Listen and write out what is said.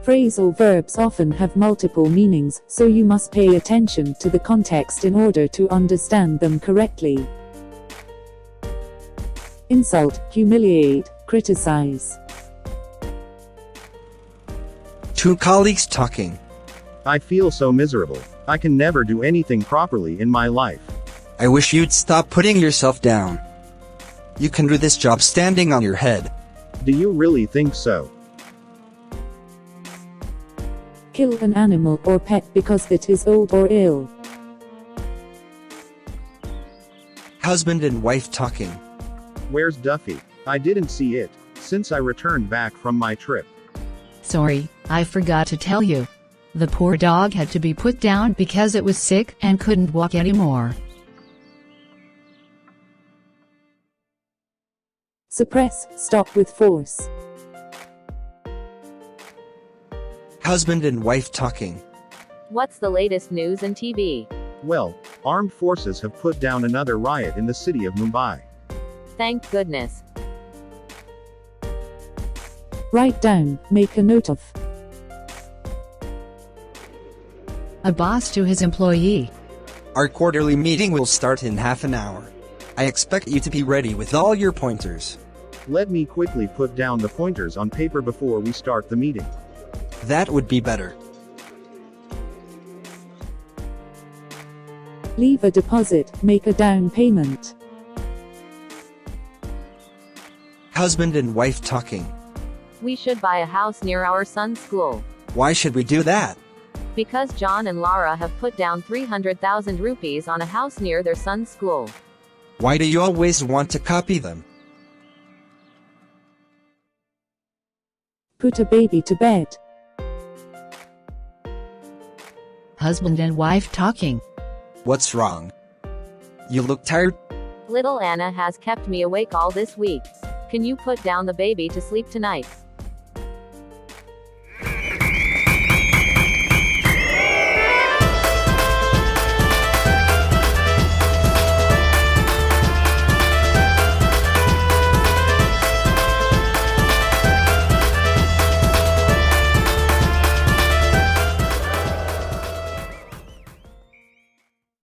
Phrasal verbs often have multiple meanings, so you must pay attention to the context in order to understand them correctly. Insult, humiliate, criticize. Two colleagues talking. I feel so miserable. I can never do anything properly in my life. I wish you'd stop putting yourself down. You can do this job standing on your head. Do you really think so? Kill an animal or pet because it is old or ill. Husband and wife talking. Where's Duffy? I didn't see it since I returned back from my trip. Sorry, I forgot to tell you. The poor dog had to be put down because it was sick and couldn't walk anymore. Suppress, stop with force. Husband and wife talking. What's the latest news in TV? Well, armed forces have put down another riot in the city of Mumbai. Thank goodness. Write down, make a note of. A boss to his employee. Our quarterly meeting will start in half an hour. I expect you to be ready with all your pointers. Let me quickly put down the pointers on paper before we start the meeting. That would be better. Leave a deposit, make a down payment. Husband and wife talking. We should buy a house near our son's school. Why should we do that? Because John and Lara have put down 300,000 rupees on a house near their son's school. Why do you always want to copy them? Put a baby to bed. Husband and wife talking. What's wrong? You look tired. Little Anna has kept me awake all this week. Can you put down the baby to sleep tonight?